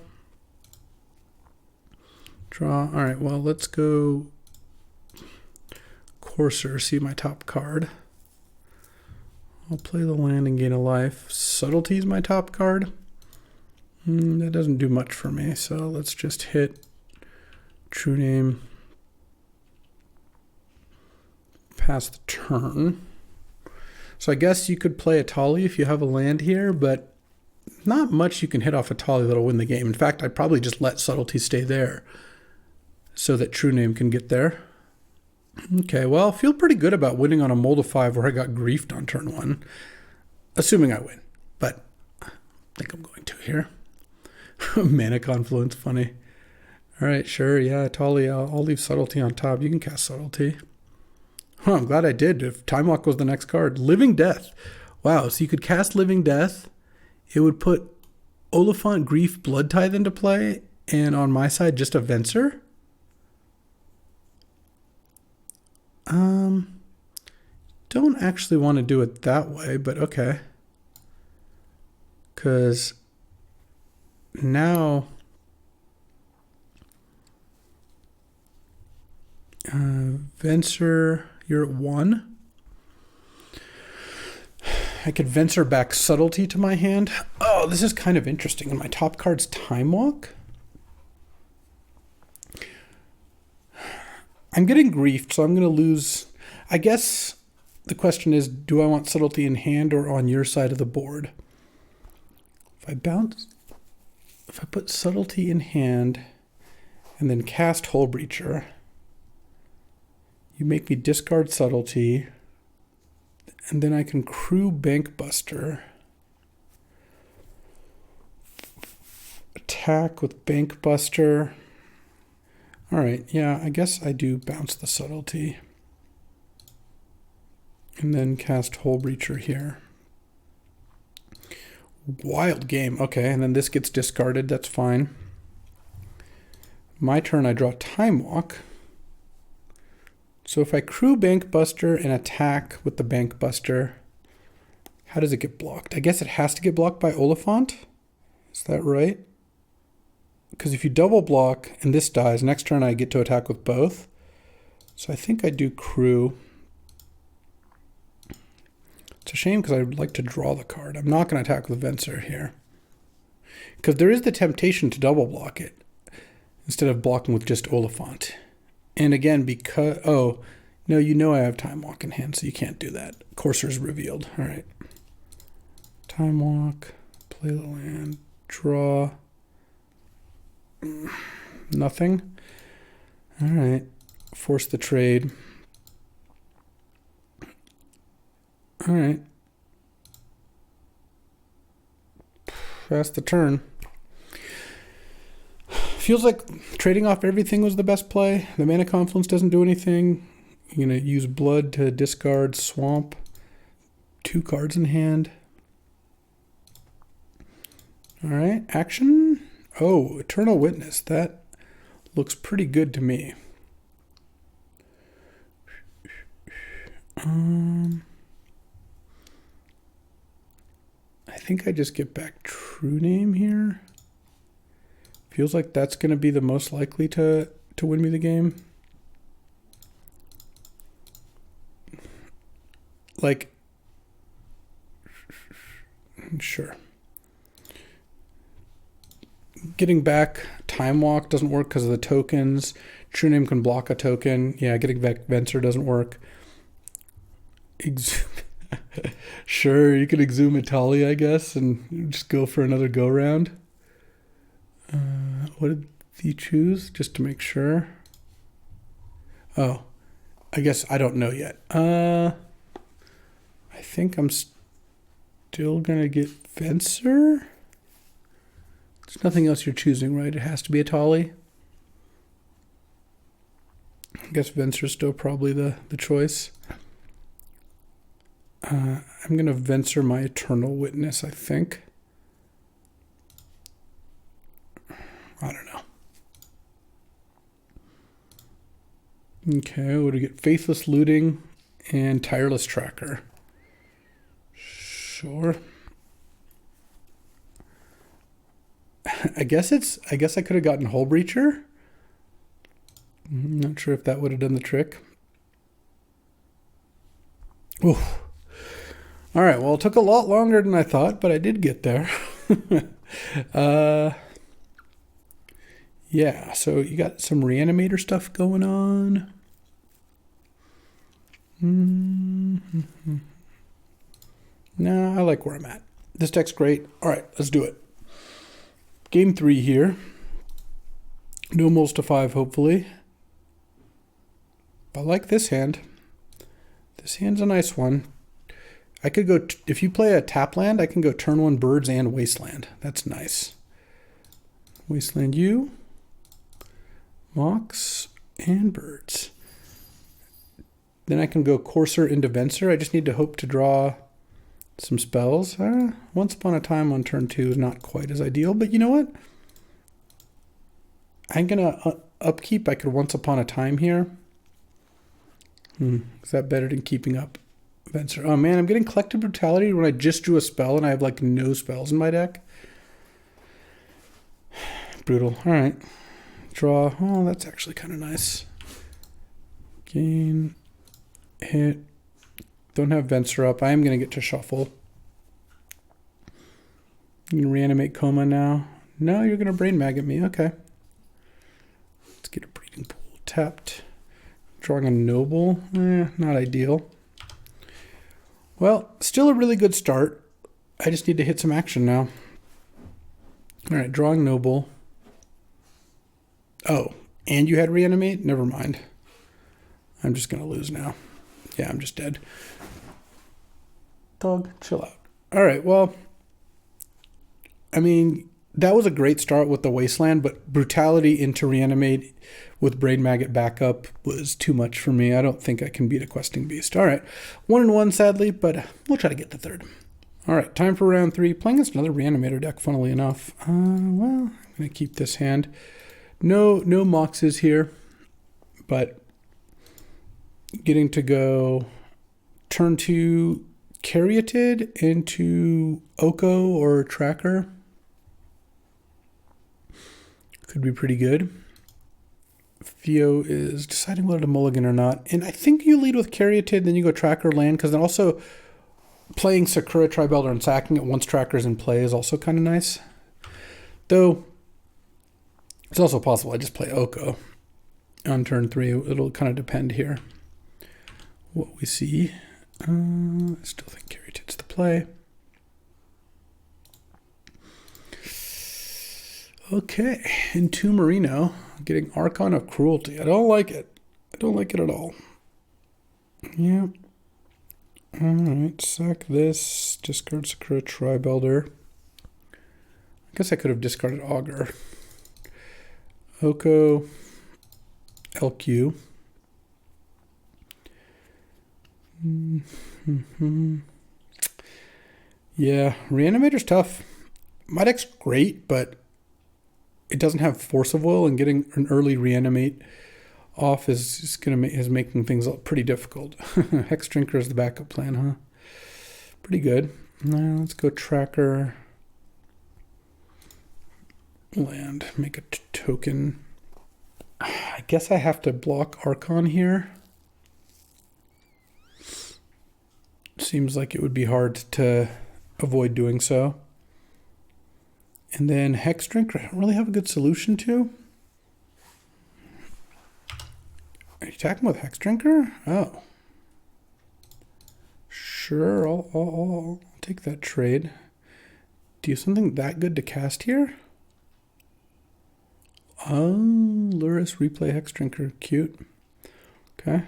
All right, well, let's go Courser, see my top card. I'll play the land and gain a life. Subtlety is my top card. That doesn't do much for me, so let's just hit True Name. Pass the turn. So I guess you could play Itali if you have a land here, but not much you can hit off Itali that'll win the game. In fact, I'd probably just let Subtlety stay there so that True Name can get there. Okay, well, I feel pretty good about winning on a Mold of 5 where I got griefed on turn 1. Assuming I win, but I think I'm going to here. Mana Confluence, funny. All right, sure, yeah, Itali, I'll leave Subtlety on top. You can cast Subtlety. Huh, I'm glad I did. If Time Walk was the next card. Living Death. Wow, so you could cast Living Death. It would put Oliphant, Grief, Blood Tithe into play, and on my side, just a Venser. Don't actually want to do it that way, but okay. Because now Venser, you're at 1. I could Venser back Subtlety to my hand. Oh, this is kind of interesting. And my top card's Time Walk. I'm getting griefed, so I'm going to lose. I guess the question is, do I want Subtlety in hand or on your side of the board? If I bounce if I put Subtlety in hand and then cast Hull Breacher, you make me discard Subtlety, and then I can crew Bankbuster. Attack with Bankbuster. All right, yeah, I guess I do bounce the Subtlety. And then cast Hull Breacher here. Wild game. Okay, and then this gets discarded. That's fine. My turn, I draw Time Walk. So if I crew Bankbuster and attack with the Bankbuster, how does it get blocked? I guess it has to get blocked by Oliphant. Is that right? Because if you double block and this dies, next turn I get to attack with both. So I think I do crew. It's a shame because I'd like to draw the card. I'm not going to attack with Venser here. Because there is the temptation to double block it instead of blocking with just Oliphant. And again, because, oh, no, you know I have Time Walk in hand, so you can't do that. Courser's revealed. All right. Time Walk, play the land, draw. Nothing. All right. Force the trade. All right. That's the turn. Feels like trading off everything was the best play. The Mana Confluence doesn't do anything. You're going to use Blood to discard Swamp. 2 cards in hand. All right. Action. Oh, Eternal Witness. That looks pretty good to me. I think I just get back True Name here. Feels like that's going to be the most likely to win me the game. Like, sure. Getting back Time Walk doesn't work because of the tokens. True Name can block a token. Yeah, getting back Venser doesn't work. Sure, you could Exhume Italia, I guess, and just go for another go-round. What did he choose? Just to make sure. Oh, I guess I don't know yet. I think I'm still going to get Venser. There's nothing else you're choosing, right? It has to be Italia. I guess Venser's still probably the choice. I'm going to Venser my Eternal Witness, I think. I don't know. Okay, what do we get? Faithless Looting and Tireless Tracker. Sure. I guess I could have gotten Hull Breacher. I'm not sure if that would have done the trick. Oof. All right, well, it took a lot longer than I thought, but I did get there. Yeah, so you got some Reanimator stuff going on. No, I like where I'm at. This deck's great. All right, let's do it. Game 3 here. No mulls to 5, hopefully. I like this hand. This hand's a nice one. I could go, if you play a tap land, I can go turn 1 Birds and Wasteland. That's nice. Wasteland you. Mox and Birds. Then I can go Courser into Venser. I just need to hope to draw some spells. Once Upon a Time on turn 2 is not quite as ideal, but you know what? I'm going to upkeep. I could Once Upon a Time here. Is that better than keeping up Venser? Oh man, I'm getting Collective Brutality when I just drew a spell and I have like no spells in my deck. Brutal. All right. Draw. Oh, that's actually kind of nice. Gain. Hit. Don't have Venser up. I am going to get to shuffle. You can reanimate Coma now. No, you're going to Brain Maggot me. Okay. Let's get a Breeding Pool tapped. Drawing a Noble. Not ideal. Well, still a really good start. I just need to hit some action now. All right, drawing Noble. Oh, and you had Reanimate? Never mind. I'm just going to lose now. Yeah, I'm just dead. Dog, chill out. All right, well, I mean, that was a great start with the Wasteland, but Brutality into Reanimate with Brain Maggot backup was too much for me. I don't think I can beat a Questing Beast. All right, 1-1 sadly, but we'll try to get the third. All right, time for round 3. Playing against another Reanimator deck, funnily enough. Well, I'm going to keep this hand. No Moxes here, but getting to go turn 2 Caryatid into Oko or Tracker could be pretty good. Theo is deciding whether to mulligan or not. And I think you lead with Caryatid, then you go Tracker land, because then also playing Sakura Tribelder and sacking it once Tracker's in play is also kind of nice. Though, it's also possible I just play Oko on turn 3. It'll kind of depend here what we see. I still think Caryatid's the play. Okay, into Marino, getting Archon of Cruelty. I don't like it. I don't like it at all. Yeah. Alright, sack this. Discard Sakura Tribelder. I guess I could have discarded Augur. Oko. LQ. Yeah, Reanimator's tough. My deck's great, but it doesn't have Force of Will, and getting an early Reanimate off is making things pretty difficult. Hex Drinker is the backup plan, huh? Pretty good. Now let's go Tracker. Land. Make a token. I guess I have to block Archon here. Seems like it would be hard to avoid doing so. And then Hex Drinker, I don't really have a good solution to. Are you attacking with Hex Drinker? Oh. Sure, I'll take that trade. Do you have something that good to cast here? Oh, Luris, replay Hex Drinker, cute. Okay.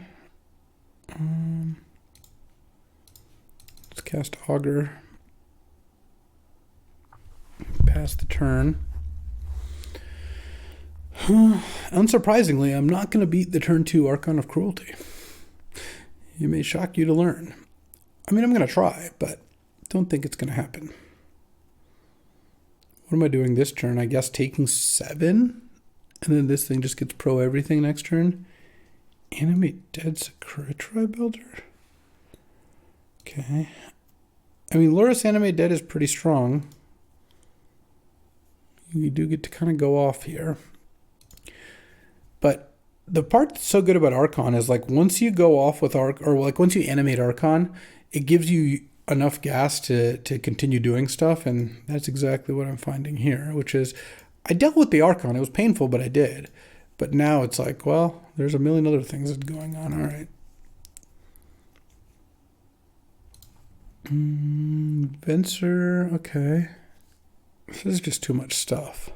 Let's cast Augur. Pass the turn. Unsurprisingly, I'm not going to beat the turn 2 Archon of Cruelty. It may shock you to learn. I mean, I'm going to try, but don't think it's going to happen. What am I doing this turn? I guess taking 7? And then this thing just gets pro everything next turn. Animate Dead Sakura Tribelder. Okay. I mean, Luris Animate Dead is pretty strong. You do get to kind of go off here. But the part that's so good about Archon is like once you go off with once you animate Archon, it gives you enough gas to continue doing stuff, and that's exactly what I'm finding here, which is I dealt with the Archon. It was painful, but I did. But now it's like, well, there's a million other things that's going on. All right. Venser, okay. This is just too much stuff.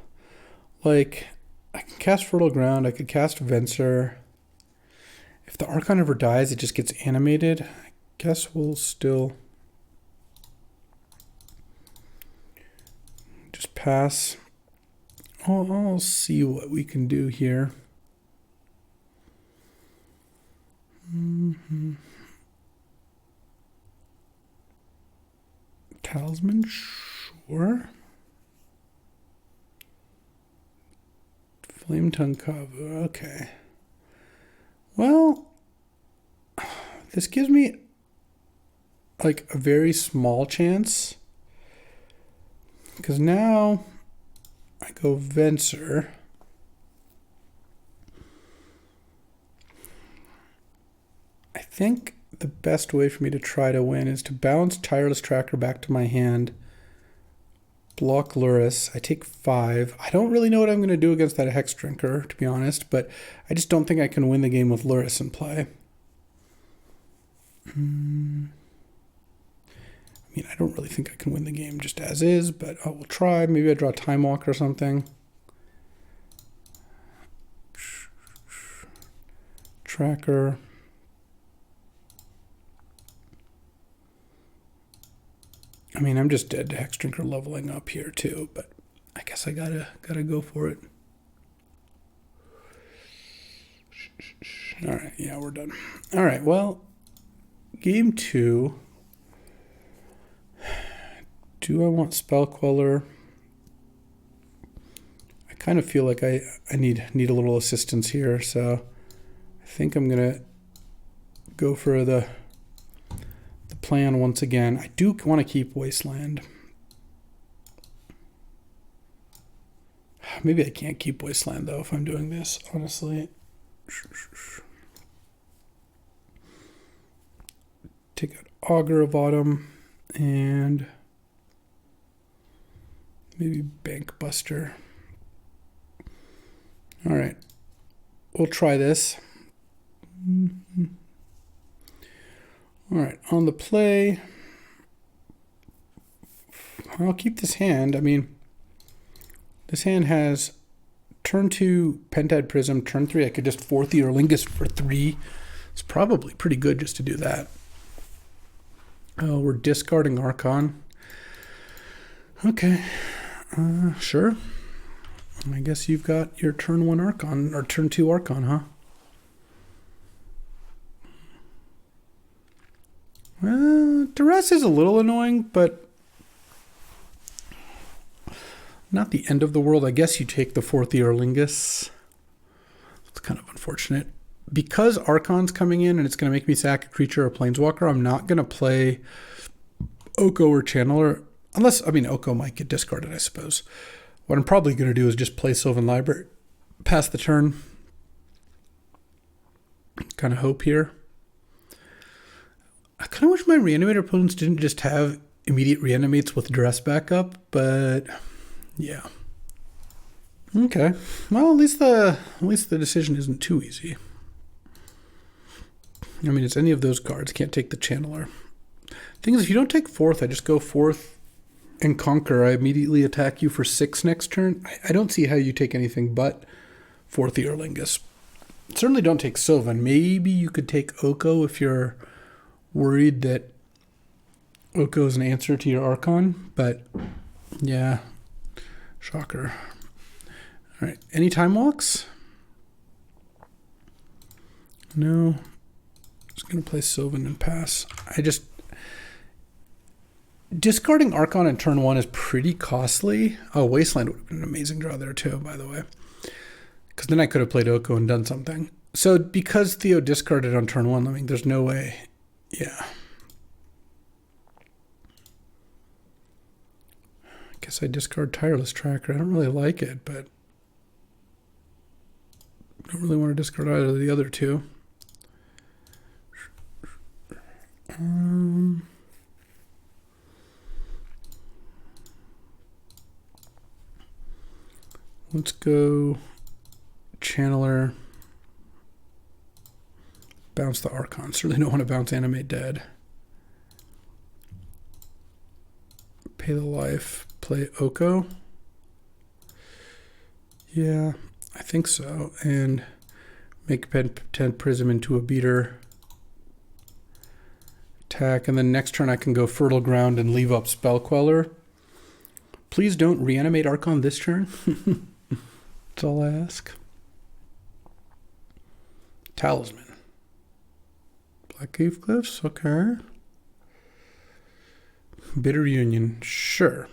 Like, I can cast Fertile Ground. I could cast Venser. If the Archon ever dies, it just gets animated. I guess we'll still just pass. I'll see what we can do here. Talisman, sure. Flame Tongue Kavu, okay. Well, this gives me like a very small chance. Because now I go Venser. I think the best way for me to try to win is to bounce Tireless Tracker back to my hand. Block Luris. I take 5. I don't really know what I'm going to do against that Hex Drinker, to be honest, but I just don't think I can win the game with Luris in play. I mean, mean, I don't really think I can win the game just as is, but I will try. Maybe I draw Time Walk or something. Tracker. I mean, I'm just dead to Hex Drinker leveling up here too, but I guess I gotta go for it. All right, yeah, we're done. All right, well, game 2. Do I want Spell Queller? I kind of feel like I need a little assistance here, so I think I'm gonna go for the plan once again. I do want to keep Wasteland. Maybe I can't keep Wasteland though if I'm doing this, honestly. Take out Augur of Autumn and maybe Bank Buster. All right, we'll try this. All right, on the play, I'll keep this hand. I mean, this hand has turn 2 Pentad Prism, turn 3 I could just 4th the Erlingus for 3. It's probably pretty good just to do that. Oh, we're discarding Archon. Okay, sure. I guess you've got your turn 1 Archon, or turn 2 Archon, huh? Duress is a little annoying, but not the end of the world. I guess you take the 4th Erlingus. It's kind of unfortunate. Because Archon's coming in and it's going to make me sack a creature or Planeswalker, I'm not going to play Oko or Channeler. Unless, I mean, Oko might get discarded, I suppose. What I'm probably going to do is just play Sylvan Library. Pass the turn. Kind of hope here. I kind of wish my Reanimator opponents didn't just have immediate Reanimates with Duress backup, but yeah. Okay. Well, at least the decision isn't too easy. I mean, it's any of those cards. Can't take the Channeler. Thing is, if you don't take 4th, I just go 4th and conquer. I immediately attack you for 6 next turn. I don't see how you take anything but 4th Erlingus. Certainly don't take Sylvan. Maybe you could take Oko if you're worried that Oko is an answer to your Archon, but yeah, shocker. All right, any Time Walks? No. Just gonna play Sylvan and pass. Discarding Archon in turn 1 is pretty costly. Oh, Wasteland would have been an amazing draw there too, by the way. Because then I could have played Oko and done something. So because Theo discarded on turn 1, I mean, there's no way. Yeah. I guess I discard Tireless Tracker. I don't really like it, but I don't really want to discard either of the other two. Let's go Channeler. Bounce the Archon. Certainly don't want to bounce Animate Dead. Pay the life. Play Oko. Yeah, I think so. And make Pentad Prism into a beater. Attack. And then next turn I can go Fertile Ground and leave up Spell Queller. Please don't reanimate Archon this turn. That's all I ask. Talisman. Black Cave Cliffs, okay. Bitter Union, sure.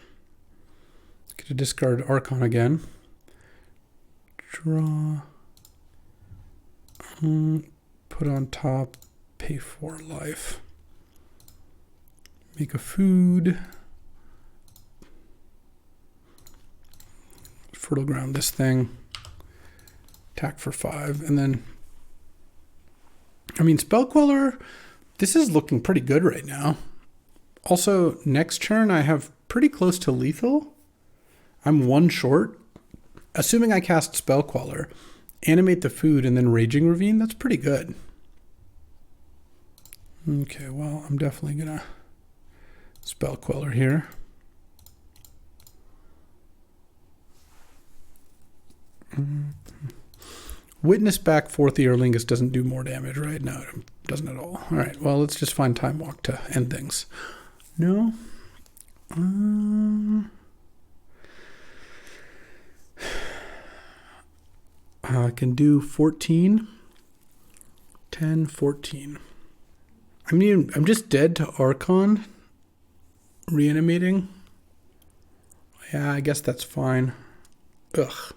Get to discard Archon again. Draw. Put on top, pay for life. Make a food. Fertile Ground this thing. Attack for 5, and then I mean, Spell Queller, this is looking pretty good right now. Also, next turn I have pretty close to lethal. I'm 1 short. Assuming I cast Spell Queller, animate the food, and then Raging Ravine, that's pretty good. Okay, well, I'm definitely gonna Spell Queller here. Witness back 4th Earlingus doesn't do more damage, right? No, it doesn't at all. All right, well, let's just find Time Walk to end things. No. I can do 14. 10, 14. I mean, I'm just dead to Archon. Reanimating. Yeah, I guess that's fine. Ugh.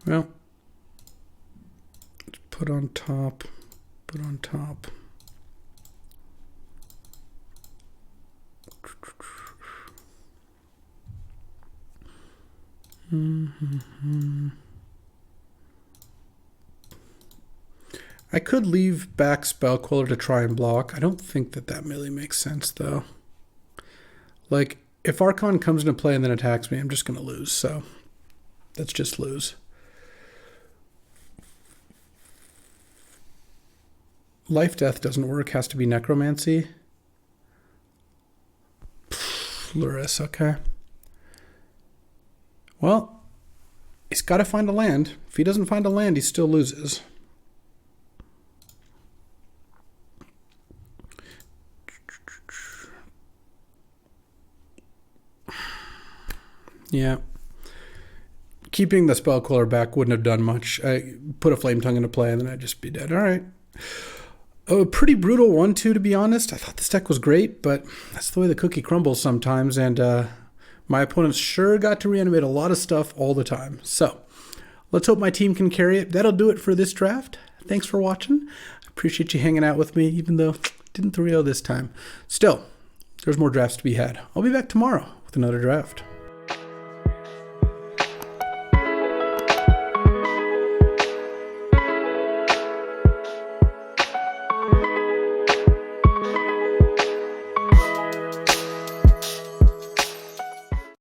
Well, let's put on top. Put on top. I could leave back Spell Queller to try and block. I don't think that really makes sense, though. Like, if Archon comes into play and then attacks me, I'm just going to lose, so let's just lose. Life Death doesn't work, has to be Necromancy. Luris, okay. Well, he's got to find a land. If he doesn't find a land, he still loses. Yeah. Keeping the Spell Queller back wouldn't have done much. I put a Flame Tongue into play and then I'd just be dead. All right. Oh, pretty brutal 1-2, to be honest. I thought this deck was great, but that's the way the cookie crumbles sometimes. And my opponents sure got to reanimate a lot of stuff all the time. So let's hope my team can carry it. That'll do it for this draft. Thanks for watching. I appreciate you hanging out with me, even though I didn't 3-0 this time. Still, there's more drafts to be had. I'll be back tomorrow with another draft.